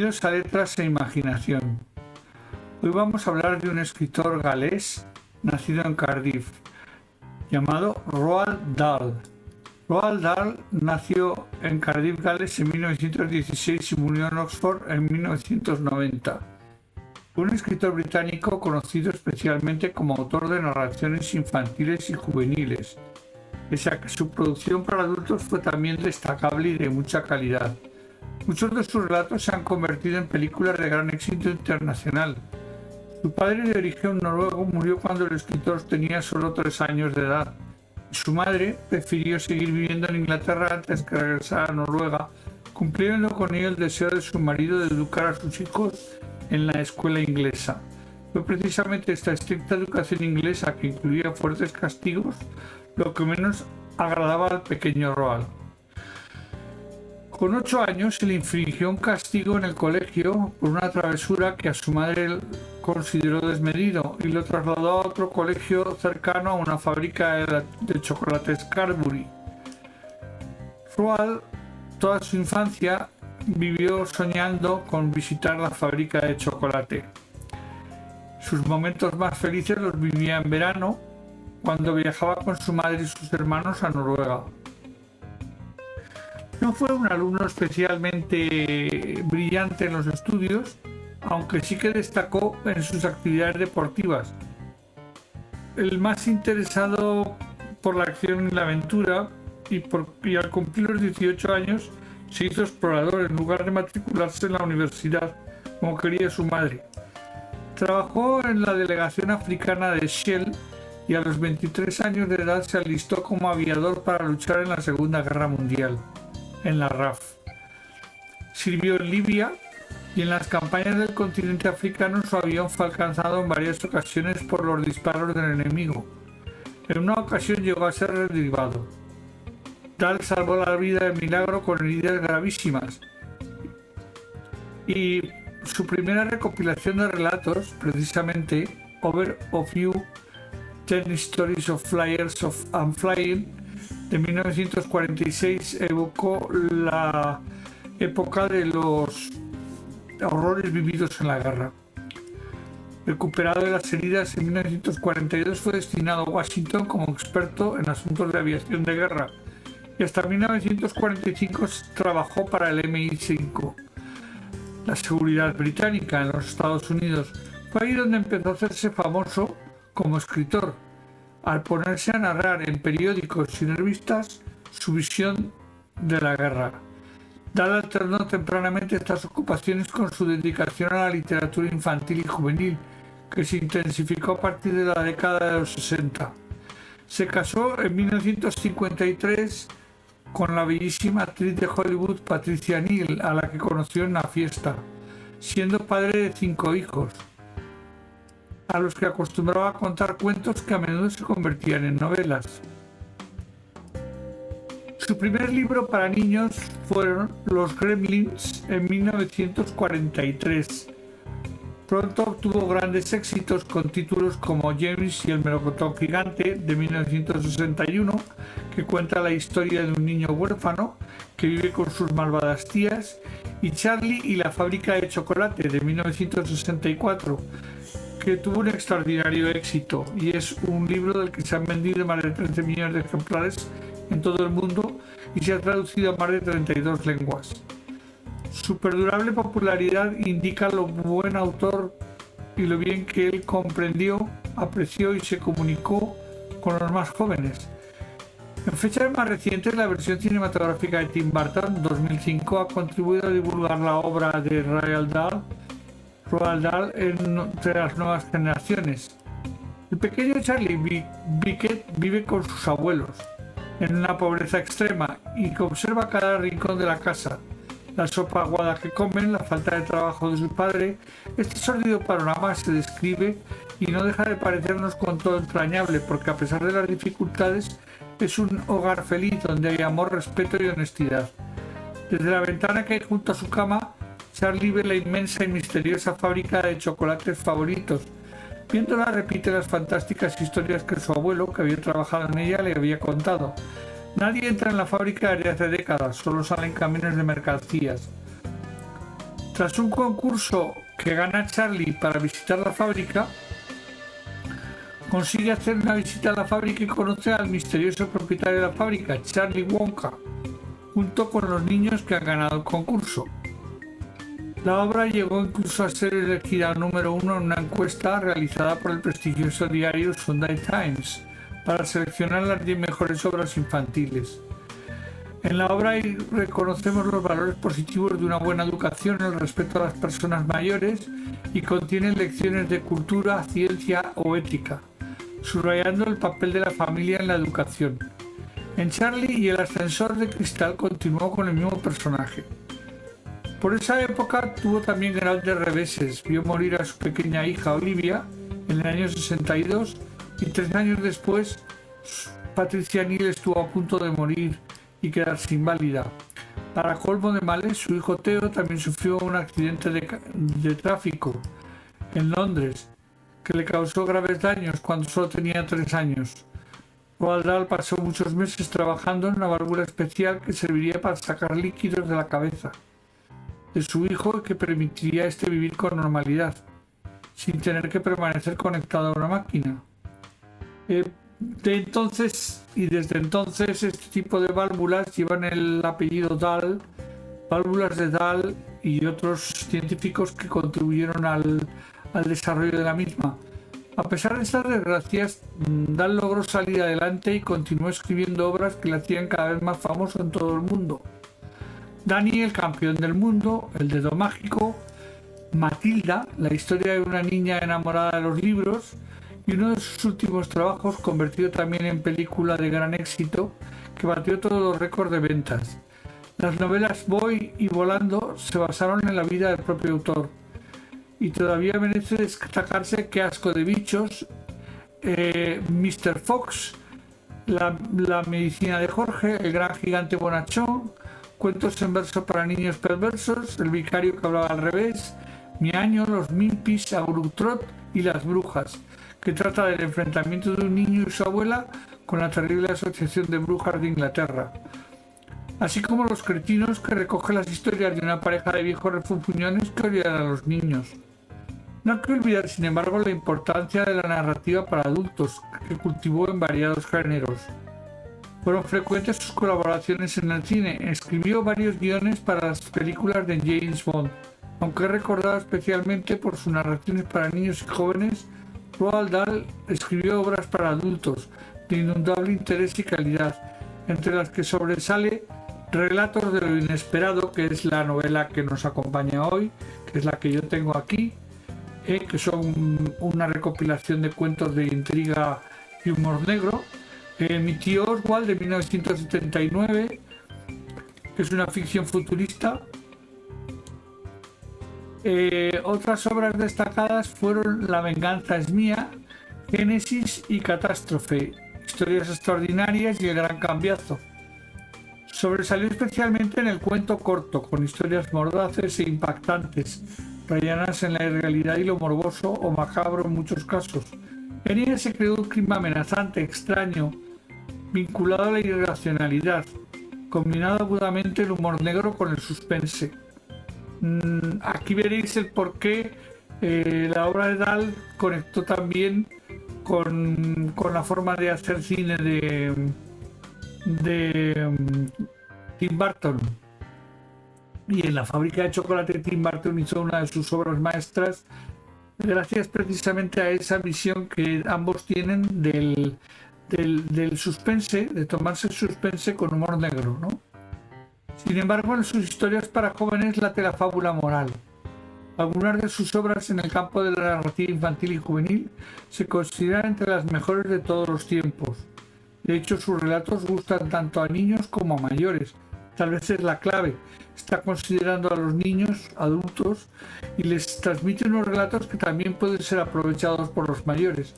Bienvenidos a Letras e Imaginación. Hoy vamos a hablar de un escritor galés nacido en Cardiff, llamado Roald Dahl. Roald Dahl nació en Cardiff, Gales en 1916 y murió en Oxford en 1990. Fue un escritor británico conocido especialmente como autor de narraciones infantiles y juveniles, pese a que su producción para adultos fue también destacable y de mucha calidad. Muchos de sus relatos se han convertido en películas de gran éxito internacional. Su padre, de origen noruego, murió cuando el escritor tenía solo 3 años de edad. Su madre prefirió seguir viviendo en Inglaterra antes que regresar a Noruega, cumpliendo con ello el deseo de su marido de educar a sus hijos en la escuela inglesa. Fue precisamente esta estricta educación inglesa, que incluía fuertes castigos, lo que menos agradaba al pequeño Roald. Con 8 años se le infligió un castigo en el colegio por una travesura que a su madre consideró desmedido y lo trasladó a otro colegio cercano a una fábrica de chocolates Cadbury. Roald toda su infancia vivió soñando con visitar la fábrica de chocolate. Sus momentos más felices los vivía en verano, cuando viajaba con su madre y sus hermanos a Noruega. No fue un alumno especialmente brillante en los estudios, aunque sí que destacó en sus actividades deportivas. El más interesado por la acción y la aventura, y al cumplir los 18 años se hizo explorador en lugar de matricularse en la universidad, como quería su madre. Trabajó en la delegación africana de Shell y a los 23 años de edad se alistó como aviador para luchar en la Segunda Guerra Mundial, en la RAF. Sirvió en Libia y en las campañas del continente africano su avión fue alcanzado en varias ocasiones por los disparos del enemigo. En una ocasión llegó a ser derribado. Dahl salvó la vida de milagro con heridas gravísimas, y su primera recopilación de relatos, precisamente Over of You, 10 Stories of Flyers and Flying, de 1946, evocó la época de los horrores vividos en la guerra. Recuperado de las heridas en 1942, fue destinado a Washington como experto en asuntos de aviación de guerra y hasta 1945 trabajó para el MI5, la seguridad británica en los Estados Unidos. Fue ahí donde empezó a hacerse famoso como escritor, al ponerse a narrar en periódicos y revistas su visión de la guerra. Dahl alternó tempranamente estas ocupaciones con su dedicación a la literatura infantil y juvenil, que se intensificó a partir de la década de los 60. Se casó en 1953 con la bellísima actriz de Hollywood Patricia Neal, a la que conoció en una fiesta, siendo padre de 5 hijos, a los que acostumbraba a contar cuentos que a menudo se convertían en novelas. Su primer libro para niños fueron Los Gremlins en 1943. Pronto obtuvo grandes éxitos con títulos como James y el melocotón gigante de 1961, que cuenta la historia de un niño huérfano que vive con sus malvadas tías, y Charlie y la fábrica de chocolate de 1964, que tuvo un extraordinario éxito y es un libro del que se han vendido más de 13 millones de ejemplares en todo el mundo y se ha traducido a más de 32 lenguas. Su perdurable popularidad indica lo buen autor y lo bien que él comprendió, apreció y se comunicó con los más jóvenes. En fechas más recientes, la versión cinematográfica de Tim Burton, 2005, ha contribuido a divulgar la obra de Roald Dahl entre las nuevas generaciones. El pequeño Charlie Bickett vive con sus abuelos en una pobreza extrema y que observa cada rincón de la casa, la sopa aguada que comen, la falta de trabajo de su padre. Este sórdido panorama se describe y no deja de parecernos con todo entrañable, porque a pesar de las dificultades es un hogar feliz donde hay amor, respeto y honestidad. Desde la ventana que hay junto a su cama, Charlie ve la inmensa y misteriosa fábrica de chocolates favoritos. Viéndola, repite las fantásticas historias que su abuelo, que había trabajado en ella, le había contado. Nadie entra en la fábrica desde hace décadas, solo salen camiones de mercancías. Tras un concurso que gana Charlie para visitar la fábrica, consigue hacer una visita a la fábrica y conoce al misterioso propietario de la fábrica, Charlie Wonka, junto con los niños que han ganado el concurso. La obra llegó incluso a ser elegida número 1 en una encuesta realizada por el prestigioso diario Sunday Times para seleccionar las 10 mejores obras infantiles. En la obra reconocemos los valores positivos de una buena educación, el respeto a las personas mayores y contiene lecciones de cultura, ciencia o ética, subrayando el papel de la familia en la educación. En Charlie y el ascensor de cristal continuó con el mismo personaje. Por esa época tuvo también grandes reveses. Vio morir a su pequeña hija Olivia en el año 62 y 3 años después Patricia Neal estuvo a punto de morir y quedarse inválida. Para colmo de males, su hijo Theo también sufrió un accidente de tráfico en Londres que le causó graves daños cuando solo tenía 3 años. Roald Dahl pasó muchos meses trabajando en una válvula especial que serviría para sacar líquidos de la cabeza de su hijo y que permitiría a este vivir con normalidad, sin tener que permanecer conectado a una máquina. Desde entonces este tipo de válvulas llevan el apellido Dahl, válvulas de Dahl y otros científicos que contribuyeron al desarrollo de la misma. A pesar de estas desgracias, Dahl logró salir adelante y continuó escribiendo obras que le hacían cada vez más famoso en todo el mundo. Danny, el campeón del mundo, El dedo mágico, Matilda, la historia de una niña enamorada de los libros, y uno de sus últimos trabajos, convertido también en película de gran éxito, que batió todos los récords de ventas. Las novelas Boy y Volando se basaron en la vida del propio autor. Y todavía merece destacarse Qué asco de bichos, Mr. Fox, la medicina de Jorge, El gran gigante bonachón, Cuentos en verso para niños perversos, El vicario que hablaba al revés, Mi año, Los Mimpis, Agrutrot y Las brujas, que trata del enfrentamiento de un niño y su abuela con la terrible asociación de brujas de Inglaterra. Así como Los cretinos, que recoge las historias de una pareja de viejos refunfuñones que odian a los niños. No hay que olvidar, sin embargo, la importancia de la narrativa para adultos, que cultivó en variados géneros. Fueron frecuentes sus colaboraciones en el cine. Escribió varios guiones para las películas de James Bond. Aunque es recordado especialmente por sus narraciones para niños y jóvenes, Roald Dahl escribió obras para adultos de indudable interés y calidad, entre las que sobresale Relatos de lo inesperado, que es la novela que nos acompaña hoy, que es la que yo tengo aquí, que son una recopilación de cuentos de intriga y humor negro. Mi tío Oswald, de 1979, que es una ficción futurista. Otras obras destacadas fueron La venganza es mía, Génesis y Catástrofe, Historias extraordinarias y El gran cambiazo. Sobresalió especialmente en el cuento corto, con historias mordaces e impactantes, rayadas en la irrealidad y lo morboso o macabro en muchos casos. En ella se creó un clima amenazante, extraño, vinculado a la irracionalidad, combinado agudamente el humor negro con el suspense. Aquí veréis el porqué la obra de Dahl conectó también con la forma de hacer cine de Tim Burton. Y en La fábrica de chocolate, Tim Burton hizo una de sus obras maestras, gracias precisamente a esa visión que ambos tienen del suspense, de tomarse el suspense con humor negro, ¿no? Sin embargo, en sus historias para jóvenes late la fábula moral. Algunas de sus obras en el campo de la narrativa infantil y juvenil se consideran entre las mejores de todos los tiempos. De hecho, sus relatos gustan tanto a niños como a mayores. Tal vez es la clave. Está considerando a los niños, adultos, y les transmite unos relatos que también pueden ser aprovechados por los mayores.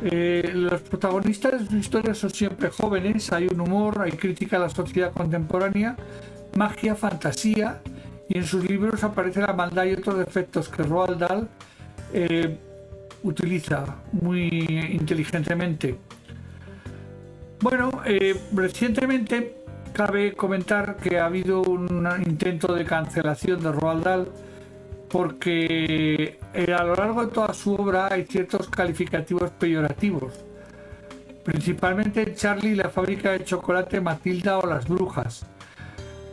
Los protagonistas de sus historias son siempre jóvenes, hay un humor, hay crítica a la sociedad contemporánea, magia, fantasía, y en sus libros aparece la maldad y otros defectos que Roald Dahl utiliza muy inteligentemente. Bueno, recientemente cabe comentar que ha habido un intento de cancelación de Roald Dahl porque a lo largo de toda su obra hay ciertos calificativos peyorativos, principalmente Charlie, la fábrica de chocolate, Matilda o las brujas,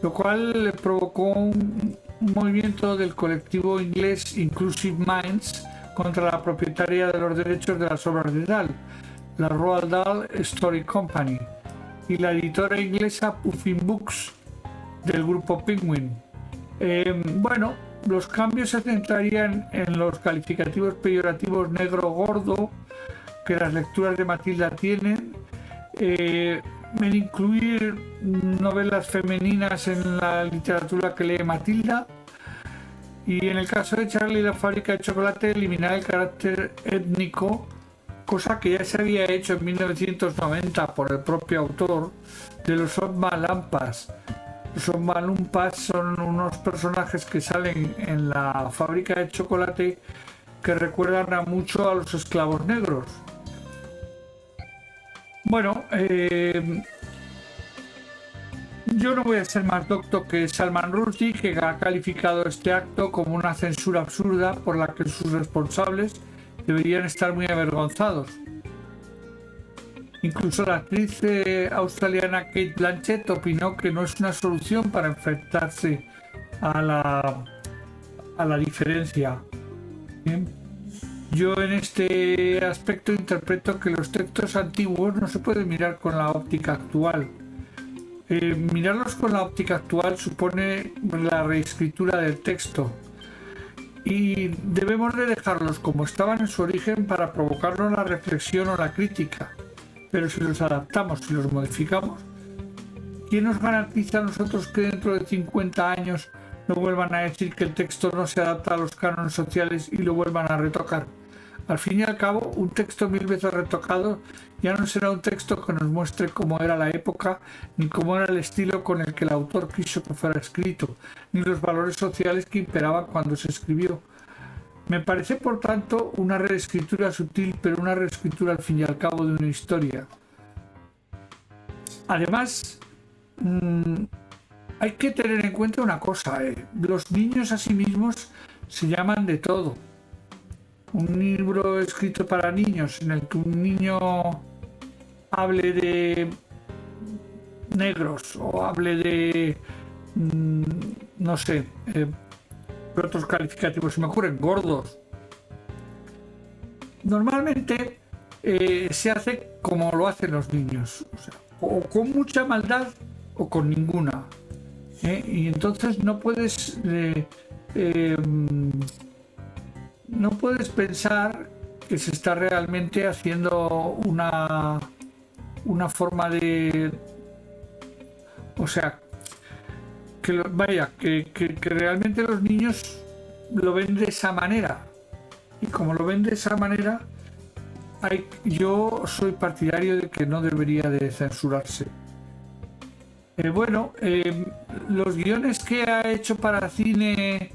lo cual le provocó un movimiento del colectivo inglés Inclusive Minds contra la propietaria de los derechos de las obras de Dahl, la Roald Dahl Story Company, y la editora inglesa Puffin Books del grupo Penguin. Bueno, los cambios se centrarían en los calificativos peyorativos negro gordo que las lecturas de Matilda tienen, en incluir novelas femeninas en la literatura que lee Matilda, y en el caso de Charlie, la fábrica de chocolate, eliminar el carácter étnico, cosa que ya se había hecho en 1990 por el propio autor, de los Oompa-Loompas. Los Oompa-Loompas son unos personajes que salen en la fábrica de chocolate que recuerdan mucho a los esclavos negros. Bueno, yo no voy a ser más docto que Salman Rushdie, que ha calificado este acto como una censura absurda por la que sus responsables deberían estar muy avergonzados. Incluso la actriz australiana Kate Blanchett opinó que no es una solución para enfrentarse a la diferencia. Bien. Yo en este aspecto interpreto que los textos antiguos no se pueden mirar con la óptica actual. Mirarlos con la óptica actual supone la reescritura del texto, y debemos de dejarlos como estaban en su origen para provocarnos la reflexión o la crítica. Pero si los adaptamos y los modificamos, ¿quién nos garantiza a nosotros que dentro de 50 años no vuelvan a decir que el texto no se adapta a los cánones sociales y lo vuelvan a retocar? Al fin y al cabo, un texto 1000 veces retocado ya no será un texto que nos muestre cómo era la época, ni cómo era el estilo con el que el autor quiso que fuera escrito, ni los valores sociales que imperaban cuando se escribió. Me parece, por tanto, una reescritura sutil, pero una reescritura al fin y al cabo de una historia. Además, hay que tener en cuenta una cosa, los niños a sí mismos se llaman de todo. Un libro escrito para niños en el que un niño hable de negros o hable de, no sé, otros calificativos se me ocurren, gordos. Normalmente se hace como lo hacen los niños, o con mucha maldad o con ninguna. Y entonces no puedes pensar que se está realmente haciendo una forma de, o sea, que realmente los niños lo ven de esa manera, y como lo ven de esa manera, yo soy partidario de que no debería de censurarse. Los guiones que ha hecho para cine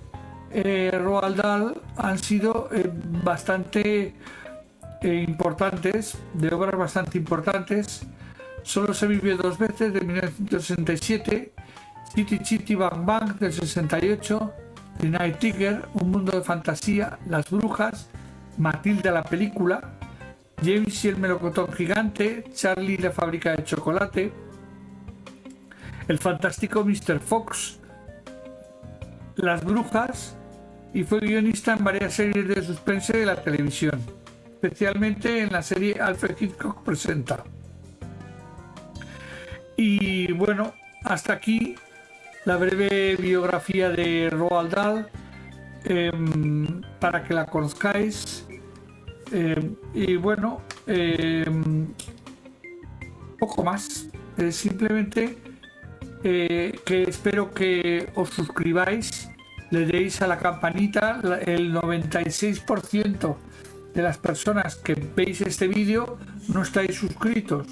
Roald Dahl han sido bastante importantes, de obras bastante importantes. Solo se vivió dos veces, de 1967, Chitty Chitty Bang Bang del 68, The Night Tiger, Un mundo de fantasía, Las brujas, Matilda la película, James y el melocotón gigante, Charlie y la fábrica de chocolate, El fantástico Mr. Fox, Las brujas, y fue guionista en varias series de suspense de la televisión, especialmente en la serie Alfred Hitchcock Presenta. Y bueno, hasta aquí la breve biografía de Roald Dahl, para que la conozcáis. Y bueno, poco más. Simplemente que espero que os suscribáis, le deis a la campanita. El 96% de las personas que veis este vídeo no estáis suscritos.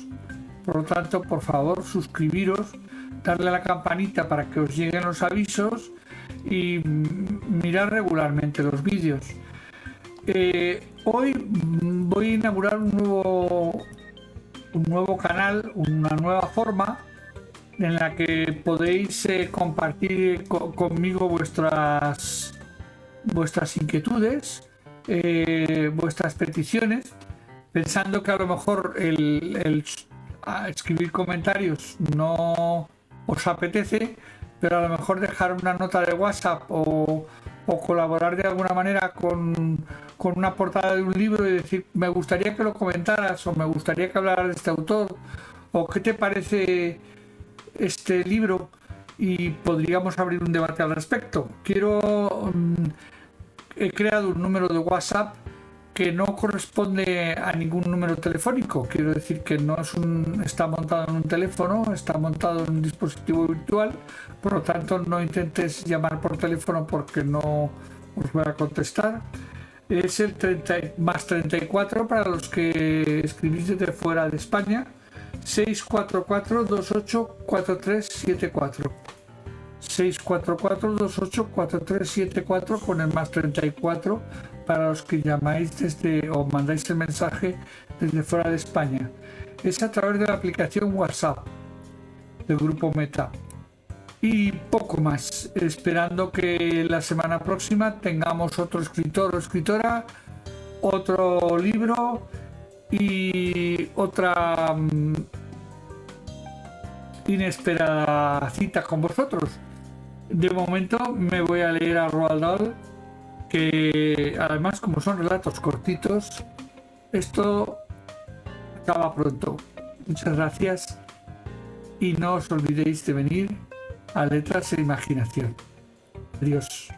Por lo tanto, por favor, suscribiros, darle a la campanita para que os lleguen los avisos y mirar regularmente los vídeos. Hoy voy a inaugurar un nuevo canal, una nueva forma en la que podéis compartir conmigo vuestras inquietudes, vuestras peticiones, pensando que a lo mejor el escribir comentarios no os apetece, pero a lo mejor dejar una nota de WhatsApp o colaborar de alguna manera con una portada de un libro y decir, me gustaría que lo comentaras, o me gustaría que hablaras de este autor, o qué te parece este libro, y podríamos abrir un debate al respecto. He creado un número de WhatsApp que no corresponde a ningún número telefónico. Quiero decir que no está montado en un teléfono, está montado en un dispositivo virtual. Por lo tanto, no intentes llamar por teléfono porque no os voy a contestar. Es el más 34 para los que escribís desde fuera de España. 644-284374. 644-284374 con el más 34 para los que llamáis desde o mandáis el mensaje desde fuera de España. Es a través de la aplicación WhatsApp del grupo Meta. Y poco más, esperando que la semana próxima tengamos otro escritor o escritora, otro libro y otra inesperada cita con vosotros. De momento me voy a leer a Roald Dahl, que además, como son relatos cortitos, esto acaba pronto. Muchas gracias y no os olvidéis de venir a Letras e Imaginación. Adiós.